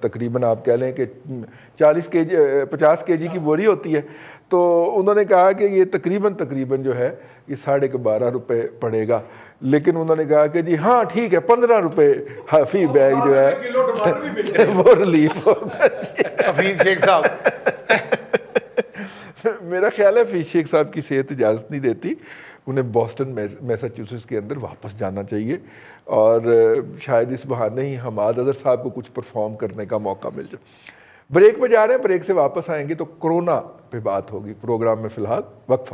تقریباً آپ کہہ لیں کہ 50 کے جی کی بوری ہوتی ہے. تو انہوں نے کہا کہ یہ تقریباً جو ہے یہ 12.5 روپے پڑے گا. لیکن انہوں نے کہا کہ جی ہاں ٹھیک ہے 15 روپے فی بیگ جو ہے وہ ریلیف ہوگا. حفیظ شیخ صاحب میرا خیال ہے حفیظ شیخ صاحب کی صحت اجازت نہیں دیتی، انہیں بوسٹن میساچیوسٹس کے اندر واپس جانا چاہیے، اور شاید اس بہانے ہی حماد اظہر صاحب کو کچھ پرفارم کرنے کا موقع مل جائے. بریک پہ جا رہے ہیں، بریک سے واپس آئیں گے تو کرونا پہ بات ہوگی. پروگرام میں فی الحال وقفہ.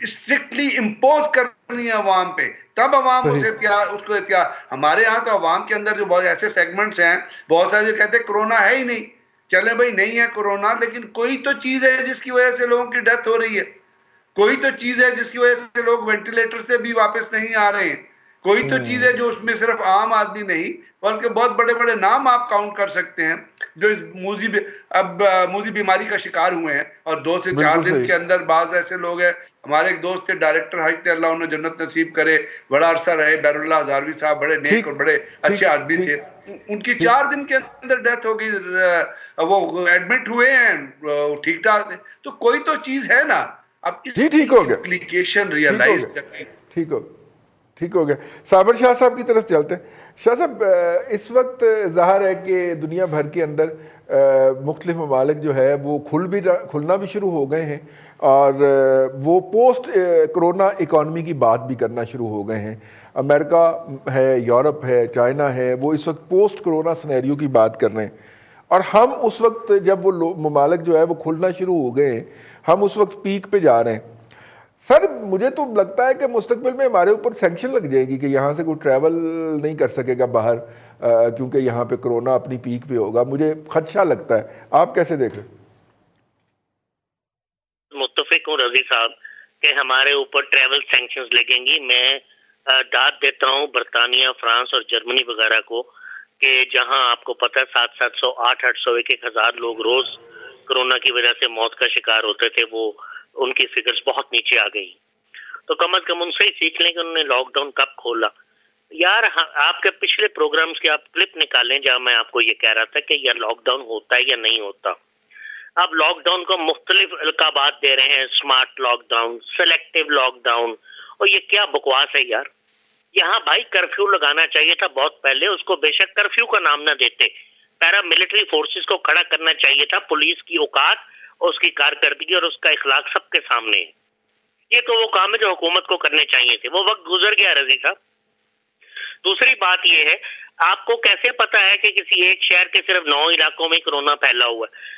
اسٹرکٹلی امپوز کرنی ہے عوام پہ، تب عوام اس کو ہمارے ہاں تو عوام کے اندر جو بہت ایسے سیگمنٹس ہیں، بہت سارے جو کہتے ہیں کرونا ہے ہی نہیں، چلے بھائی نہیں ہے کرونا، لیکن کوئی تو چیز ہے جس کی وجہ سے لوگوں کی ڈیتھ ہو رہی ہے، کوئی تو چیز ہے جس کی وجہ سے لوگ وینٹیلیٹر سے بھی واپس نہیں آ رہے ہیں، کوئی تو چیز ہے جو اس میں صرف عام آدمی نہیں بلکہ بہت بڑے بڑے نام آپ کاؤنٹ کر سکتے ہیں جو اس موذی بیماری کا شکار ہوئے ہیں، اور 2 سے 4 دن کے اندر بعض ایسے لوگ ہیں، ہمارے ایک دوست تھے ڈائریکٹر حج تھے، اللہ انہیں جنت نصیب کرے، بڑا عرصہ رہے، بیر اللہ ہزاروی صاحب، بڑے نیک اور بڑے اچھے آدمی تھے، ان کی 4 دن کے اندر ڈیتھ ہو گئی، وہ ایڈمٹ ہوئے ہیں، ٹھیک ٹھاک، تو کوئی تو چیز ہے نا، اب اس ٹھیک ہو گیا، اپلیکیشن ریئلائز کریں، ٹھیک ہو گیا۔ صابر شاہ صاحب کی طرف چلتے ہیں۔ شاہ صاحب، اس وقت ظاہر ہے کہ دنیا بھر کے اندر مختلف ممالک جو ہے وہ کھلنا بھی شروع ہو گئے ہیں، اور وہ پوسٹ کرونا اکانومی کی بات بھی کرنا شروع ہو گئے ہیں۔ امریکہ ہے، یورپ ہے، چائنا ہے، وہ اس وقت پوسٹ کرونا سنیریو کی بات کر رہے ہیں، اور ہم اس وقت جب وہ ممالک جو ہے وہ کھلنا شروع ہو گئے ہیں، ہم اس وقت پیک پہ جا رہے ہیں۔ سر مجھے تو لگتا ہے کہ مستقبل میں ہمارے اوپر سینکشن لگ جائے گی کہ یہاں سے کوئی ٹریول نہیں کر سکے گا باہر، کیونکہ یہاں پہ کرونا اپنی پیک پہ ہوگا، مجھے خدشہ لگتا ہے۔ آپ کیسے دیکھ رہے ہیں؟ متفق ہوں رضی صاحب کہ ہمارے اوپر ٹریول سینکشنز لگیں گی۔ میں داد دیتا ہوں برطانیہ، فرانس اور جرمنی وغیرہ کو کہ جہاں آپ کو پتہ 700 800 1,000 لوگ روز کرونا کی وجہ سے موت کا شکار ہوتے تھے، وہ ان کی فگرز بہت نیچے آ گئی، تو کم از کم ان سے ہی سیکھ لیں کہ انہوں نے لاک ڈاؤن کب کھولا۔ یار آپ کے پچھلے پروگرامز کے آپ کلپ نکالیں جہاں میں آپ کو یہ کہہ رہا تھا کہ یہ لاک ڈاؤن ہوتا ہے یا نہیں ہوتا۔ آپ لاک ڈاؤن کو مختلف القابات دے رہے ہیں، smart lockdown, selective lockdown, اور یہ کیا بکواس ہے یار۔ یہاں بھائی کرفیو لگانا چاہیے تھا بہت پہلے، اس کو بے شک کرفیو کا نام نہ دیتے، پیرا ملٹری فورسز کو کھڑا کرنا چاہیے تھا، پولیس کی اوقات اور اس کی کارکردگی اور اس کا اخلاق سب کے سامنے ہے۔ یہ تو وہ کام ہے جو حکومت کو کرنے چاہیے تھے، وہ وقت گزر گیا رضی صاحب۔ دوسری بات یہ ہے، آپ کو کیسے پتا ہے کہ کسی ایک شہر کے صرف 9 علاقوں میں کرونا پھیلا ہوا ہے؟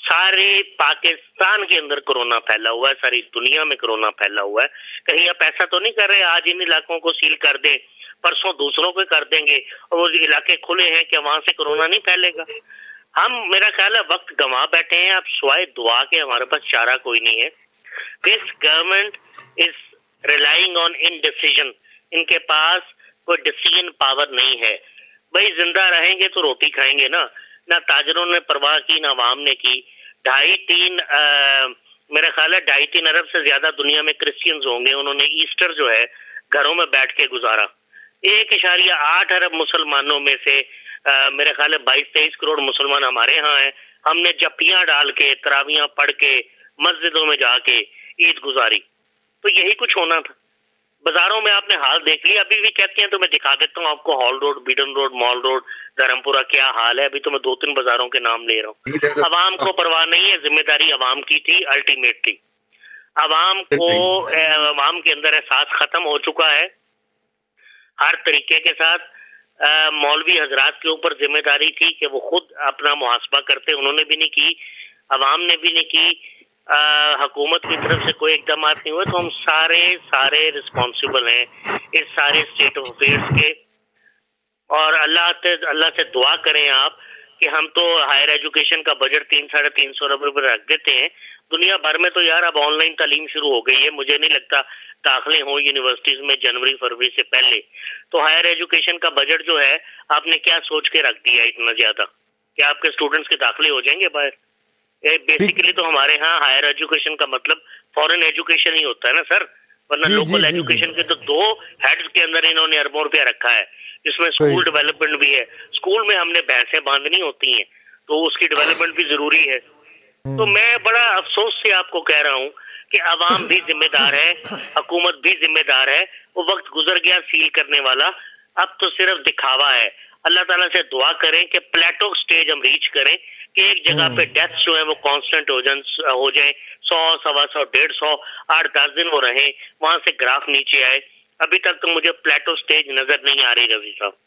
سارے پاکستان کے اندر کرونا پھیلا ہوا ہے، ساری دنیا میں کرونا پھیلا ہوا ہے۔ کہیں آپ ایسا تو نہیں کر رہے آج ان علاقوں کو سیل کر دیں، پرسوں دوسروں کو کر دیں گے اور وہ علاقے کھلے ہیں کہ وہاں سے کرونا نہیں پھیلے گا؟ ہم میرا خیال ہے وقت گنوا بیٹھے ہیں، اب سوائے دعا کے ہمارے پاس چارہ کوئی نہیں ہے۔ This government is relying on انڈیسیژن، ان کے پاس کوئی ڈیسیژن پاور نہیں ہے۔ بھائی زندہ رہیں گے تو روٹی کھائیں گے نا، نہ تاجروں نے پرواہ کی نہ عوام نے کی۔ 2.5-3 میرا خیال ہے 2.5-3 ارب سے زیادہ دنیا میں کرسچنز ہوں گے، انہوں نے ایسٹر جو ہے گھروں میں بیٹھ کے گزارا۔ 1.8 ارب مسلمانوں میں سے میرے خیال ہے 22-23 کروڑ مسلمان ہمارے ہاں ہیں، ہم نے جپیاں ڈال کے تراویاں پڑھ کے مسجدوں میں جا کے عید گزاری، تو یہی کچھ ہونا تھا۔ بازاروں میں آپ نے حال دیکھ لیا، ابھی بھی کہتے ہیں تو میں دکھا دیتا ہوں آپ کو، ہال روڈ، بیڈن روڈ، مال روڈ، دھرمپورہ کیا حال ہے۔ ابھی تو میں 2-3 بازاروں کے نام لے رہا ہوں۔ عوام کو پرواہ نہیں ہے، ذمہ داری عوام کی تھی الٹیمیٹلی۔ عوام کے اندر احساس ختم ہو چکا ہے ہر طریقے کے ساتھ۔ مولوی حضرات کے اوپر ذمہ داری تھی کہ وہ خود اپنا محاسبہ کرتے، انہوں نے بھی نہیں کی، عوام نے بھی نہیں کی، حکومت کی طرف سے کوئی اقدامات نہیں ہوئے، تو ہم سارے رسپانسیبل ہیں اس سارے اسٹیٹ آف افیئرس کے۔ اور اللہ سے دعا کریں آپ کہ ہم تو ہائر ایجوکیشن کا بجٹ 300-350 ارب روپے رکھ دیتے ہیں، دنیا بھر میں تو یار اب آن لائن تعلیم شروع ہو گئی ہے، مجھے نہیں لگتا داخلے ہوں یونیورسٹیز میں جنوری-فروری سے پہلے۔ تو ہائر ایجوکیشن کا بجٹ جو ہے آپ نے کیا سوچ کے رکھ دیا اتنا زیادہ کہ آپ کے اسٹوڈنٹس کے داخلے ہو جائیں گے باہر؟ بیسیکلی تو ہمارے ہاں ہائر ایجوکیشن کا مطلب فورن ایجوکیشن ہی ہوتا ہے نا سر، ورنہ لوکل ایجوکیشن کے تو 2 ہیڈز کے اندر انہوں نے اربوں روپیہ رکھا ہے، جس میں اسکول ڈیولپمنٹ بھی ہے۔ اسکول میں ہم نے بھینسیں باندھنی ہوتی ہیں تو اس کی ڈیولپمنٹ بھی ضروری ہے۔ تو میں بڑا افسوس سے آپ کو کہہ رہا ہوں کہ عوام بھی ذمہ دار ہے، حکومت بھی ذمہ دار ہے، وہ وقت گزر گیا سیل کرنے والا، اب تو صرف دکھاوا ہے۔ اللہ تعالیٰ سے دعا کریں کہ پلیٹو سٹیج ہم ریچ کریں کہ ایک جگہ پہ ڈیتھس جو ہیں وہ کانسٹنٹ ہو جائیں 100 125 150 8-10 دن وہ رہیں، وہاں سے گراف نیچے آئے۔ ابھی تک تو مجھے پلیٹو سٹیج نظر نہیں آ رہی رضی صاحب۔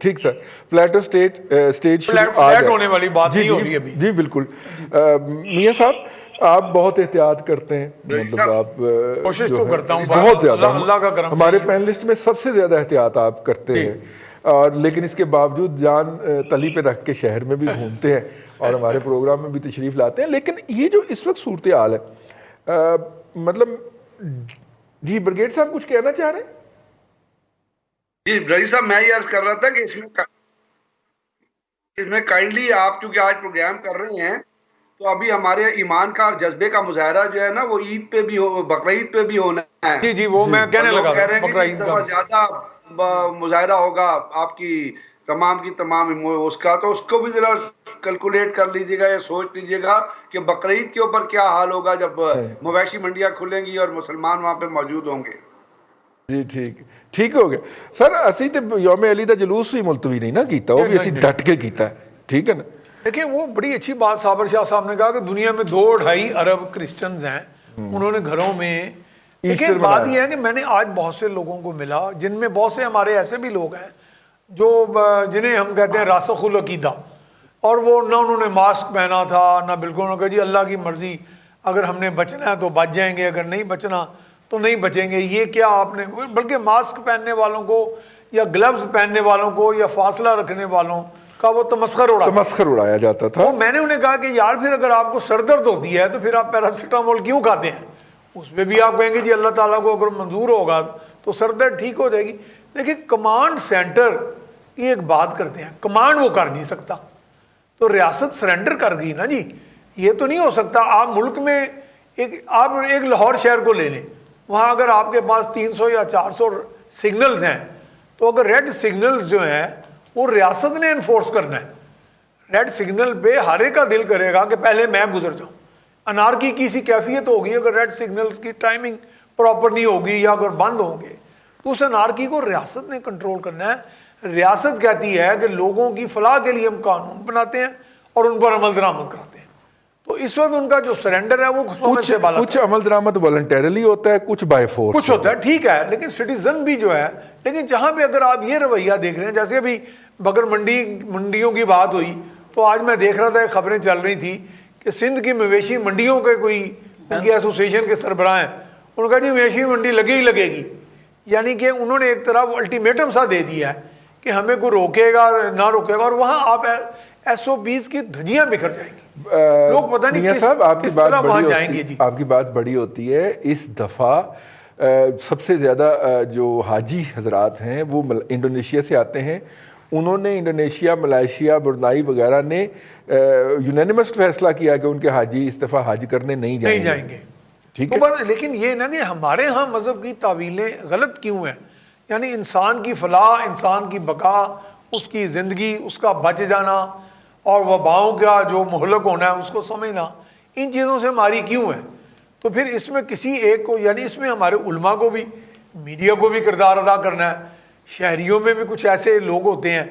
ٹھیک سر، پلیٹو سٹیج فلیٹ ہونے والی بات نہیں ہو رہی ابھی۔ جی بالکل۔ میاں صاحب آپ بہت احتیاط کرتے ہیں, مطلب آپ کوشش تو کرتا ہوں بہت زیادہ, اللہ کا کرم. ہمارے پینلسٹ میں سب سے زیادہ احتیاط آپ کرتے ہیں, اور لیکن اس کے باوجود جان تلی پہ رکھ کے شہر میں بھی گھومتے ہیں اور ہمارے پروگرام میں بھی تشریف لاتے ہیں. لیکن یہ جو اس وقت صورتحال ہے, مطلب جی برگیڈ صاحب کچھ کہنا چاہ رہے ہیں؟ جی رئیس صاحب, میں یہ عرض کر رہا تھا کہ اس میں کائنڈلی آپ چونکہ آج پروگرام کر رہے ہیں تو ابھی ہمارے ایمان کا اور جذبے کا مظاہرہ جو ہے نا وہ عید پہ بھی بقرعید پہ بھی ہونا ہے. جی جی وہ میں کہنے لگا کہہ رہے ہیں کہ اس دفعہ زیادہ مظاہرہ ہوگا آپ کی تمام اس کا, تو اس کو بھی ذرا کیلکولیٹ کر لیجیے گا یا سوچ لیجیے گا کہ بقرعید کے اوپر کیا حال ہوگا جب مویشی منڈیاں کھلیں گی اور مسلمان وہاں پہ موجود ہوں گے. جی ٹھیک ہو گیا سر. اسی تے یوم علی دا جلوس بھی ملتوی نہیں نا کیتا, وہ بھی اسی ڈٹ کے کیتا ہے, ٹھیک ہے نا. دیکھیں وہ بڑی اچھی بات صابر شاہ صاحب نے کہا کہ دنیا میں 2-2.5 ارب کرسچنز ہیں, انہوں نے گھروں میں. دیکھیں بات یہ ہے کہ میں نے آج بہت سے لوگوں کو ملا جن میں بہت سے ہمارے ایسے بھی لوگ ہیں جو جنہیں ہم کہتے ہیں راسخ العقیدہ, اور وہ نہ انہوں نے ماسک پہنا تھا نہ بالکل. انہوں نے کہا جی اللہ کی مرضی, اگر ہم نے بچنا ہے تو بچ جائیں گے, اگر نہیں بچنا تو نہیں بچیں گے. یہ کیا آپ نے, بلکہ ماسک پہننے والوں کو یا گلوز پہننے والوں کو یا فاصلہ رکھنے والوں کا وہ تمسخر اڑایا جاتا تھا. میں نے انہیں کہا کہ یار پھر اگر آپ کو سر درد ہوتی ہے تو پھر آپ پیراسیٹامول کیوں کھاتے ہیں؟ اس پہ بھی آپ کہیں گے جی اللہ تعالیٰ کو اگر منظور ہوگا تو سر درد ٹھیک ہو جائے گی. لیکن کمانڈ سینٹر کی ایک بات کرتے ہیں, کمانڈ وہ کر نہیں سکتا, تو ریاست سرنڈر کر گئی نا جی. یہ تو نہیں ہو سکتا آپ ملک میں آپ ایک لاہور شہر کو لے لیں, وہاں اگر آپ کے پاس 300 یا 400 سگنلز ہیں تو اگر ریڈ سگنلز جو ہیں وہ ریاست نے انفورس کرنا ہے. ریڈ سگنل پہ ہر ایک کا دل کرے گا کہ پہلے میں گزر جاؤں. انارکی کی سی کیفیت ہوگی اگر ریڈ سگنلز کی ٹائمنگ پراپر نہیں ہوگی یا اگر بند ہوں گے, تو اس انارکی کو ریاست نے کنٹرول کرنا ہے. ریاست کہتی ہے کہ لوگوں کی فلاح کے لیے ہم قانون بناتے ہیں اور ان پر عمل درآمد کراتے ہیں. تو اس وقت ان کا جو سرنڈر ہے وہ کچھ عمل درآمد والنٹیرلی ہوتا ہے, کچھ بائی فورس کچھ ہوتا ہے, ٹھیک ہے, لیکن سٹیزن بھی جو ہے. لیکن جہاں پہ اگر آپ یہ رویہ دیکھ رہے ہیں, جیسے ابھی بگر منڈیوں کی بات ہوئی تو آج میں دیکھ رہا تھا, خبریں چل رہی تھی کہ سندھ کی مویشی منڈیوں کے کوئی ان کی ایسوسیشن کے سربراہ ہیں, انہوں نے کہا جی مویشی منڈی لگے ہی لگے گی. یعنی کہ انہوں نے ایک طرح الٹیمیٹم سا دے دیا ہے کہ ہمیں کوئی روکے گا نہ روکے گا, اور وہاں آپ SOPs کی دھجیاں بکھر جائیں گی. لوگ پتہ نہیں کس طرح وہاں جائیں گے. جی آپ کی بات بڑی ہوتی ہے. اس دفعہ سب سے زیادہ جو حاجی حضرات ہیں وہ انڈونیشیا سے آتے ہیں. انہوں نے انڈونیشیا, ملائیشیا, برنائی وغیرہ نے یونینیمس فیصلہ کیا کہ ان کے حاجی اس دفعہ حج کرنے نہیں جائیں گے. ٹھیک ہے, لیکن یہ نا کہ ہمارے ہاں مذہب کی تعویلیں غلط کیوں ہیں؟ یعنی انسان کی فلاح, انسان کی بقا, اس کی زندگی, اس کا بچ جانا اور وباؤں کا جو مہلک ہونا ہے اس کو سمجھنا, ان چیزوں سے ہماری کیوں ہے؟ تو پھر اس میں کسی ایک کو, یعنی اس میں ہمارے علماء کو بھی, میڈیا کو بھی کردار ادا کرنا ہے. شہریوں میں بھی کچھ ایسے لوگ ہوتے ہیں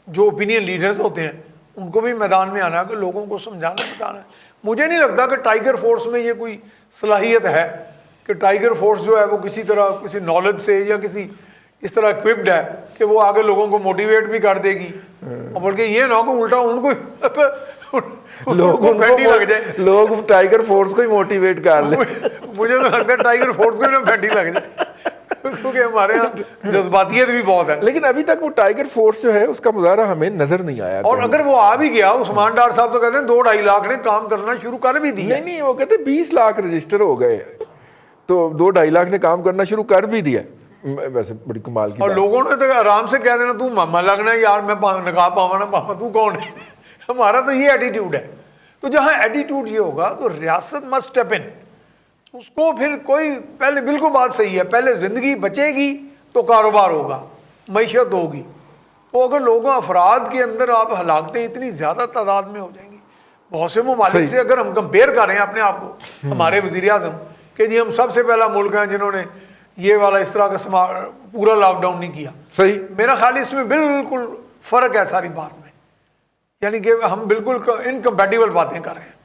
جو اوپینین لیڈرز ہوتے ہیں, ان کو بھی میدان میں آنا ہے کہ لوگوں کو سمجھانا بتانا ہے. مجھے نہیں لگتا کہ ٹائیگر فورس میں یہ کوئی صلاحیت ہے کہ ٹائیگر فورس جو ہے وہ کسی طرح کسی نالج سے یا کسی اس طرح اکوپڈ ہے کہ وہ آگے لوگوں کو موٹیویٹ بھی کر دے گی, اور بلکہ یہ نہ کہ الٹا ان کو لوگ ٹائیگر فورس کو ہی موٹیویٹ کر لیں. مجھے تو لگتا ہے ٹائیگر فورس کو ہی پھیٹی لگ جائے, کیونکہ ہمارے یہاں جذباتیت بھی بہت ہے. لیکن ابھی تک وہ ٹائیگر فورس جو ہے اس کا مظاہرہ ہمیں نظر نہیں آیا. اور اگر وہ آ بھی گیا, عثمان ڈار صاحب تو کہتے ہیں 2-2.5 لاکھ نے کام کرنا شروع کر بھی دیا. نہیں, وہ کہتے ہیں 20 لاکھ رجسٹر ہو گئے, تو 2-2.5 لاکھ نے کام کرنا شروع کر بھی دیا. ویسے بڑی کمال کی. اور لوگوں نے تو آرام سے کہہ دینا تو ماما لگنا ہے یار, میں نکاح پاوا نہ پاوا, تو کون ہے. ہمارا تو یہ ایٹیٹیوڈ ہے. تو جہاں ایٹیٹیوڈ یہ ہوگا تو ریاست مسٹ اسٹیپ ان. اس کو پھر کوئی پہلے بالکل بات صحیح ہے, پہلے زندگی بچے گی تو کاروبار ہوگا, معیشت ہوگی. تو اگر لوگوں افراد کے اندر آپ ہلاکتیں اتنی زیادہ تعداد میں ہو جائیں گی, بہت سے ممالک سے اگر ہم کمپیئر کر رہے ہیں اپنے آپ کو, ہمارے وزیر اعظم کہ جی ہم سب سے پہلا ملک ہیں جنہوں نے یہ والا اس طرح کا پورا لاک ڈاؤن نہیں کیا. صحیح, میرا خیال اس میں بالکل فرق ہے ساری بات میں. یعنی کہ ہم بالکل انکمپیٹیبل باتیں کر رہے ہیں.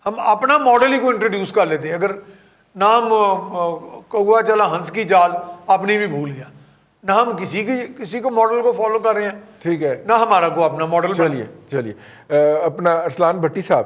ہم اپنا ماڈل ہی کو انٹروڈیوس کر لیتے ہیں. اگر نام کوا چلا ہنس کی چال, اپنی بھی بھول گیا. نہ ہم کسی کو ماڈل کو فالو کر رہے ہیں, ٹھیک ہے, نہ ہمارا کو اپنا ماڈل. چلیے اپنا ارسلان بھٹی صاحب,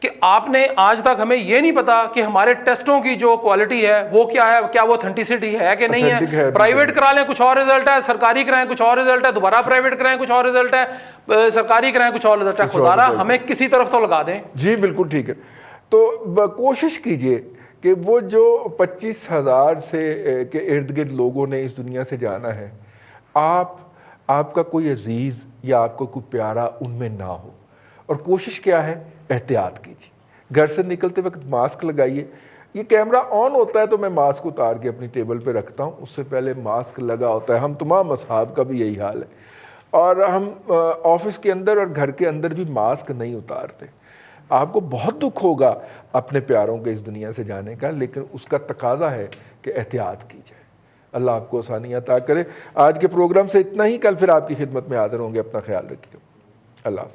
کہ آپ نے آج تک ہمیں یہ نہیں پتا کہ ہمارے ٹیسٹوں کی جو کوالٹی ہے وہ کیا ہے, کیا وہ اتھینٹسٹی ہے کہ نہیں ہے. پرائیویٹ کرا لیں کچھ اور رزلٹ ہے, سرکاری کرائیں کچھ اور رزلٹ ہے, دوبارہ پرائیویٹ کرائیں کچھ اور رزلٹ ہے, سرکاری کرائیں کچھ اور رزلٹ ہے. خدا را ہمیں کسی طرف تو لگا دیں. جی بالکل ٹھیک ہے. تو کوشش کیجئے کہ وہ جو 25,000 سے کے ارد گرد لوگوں نے اس دنیا سے جانا ہے, آپ کا کوئی عزیز یا آپ کو کوئی پیارا ان میں نہ ہو. اور کوشش کیا ہے, احتیاط کیجیے. گھر سے نکلتے وقت ماسک لگائیے. یہ کیمرہ آن ہوتا ہے تو میں ماسک اتار کے اپنی ٹیبل پہ رکھتا ہوں, اس سے پہلے ماسک لگا ہوتا ہے. ہم تمام اصحاب کا بھی یہی حال ہے, اور ہم آفس کے اندر اور گھر کے اندر بھی ماسک نہیں اتارتے. آپ کو بہت دکھ ہوگا اپنے پیاروں کے اس دنیا سے جانے کا, لیکن اس کا تقاضا ہے کہ احتیاط کی جائے. اللہ آپ کو آسانی عطا کرے. آج کے پروگرام سے اتنا ہی. کل پھر آپ کی خدمت میں حاضر ہوں گے. اپنا خیال رکھیے. اللہ حافظ.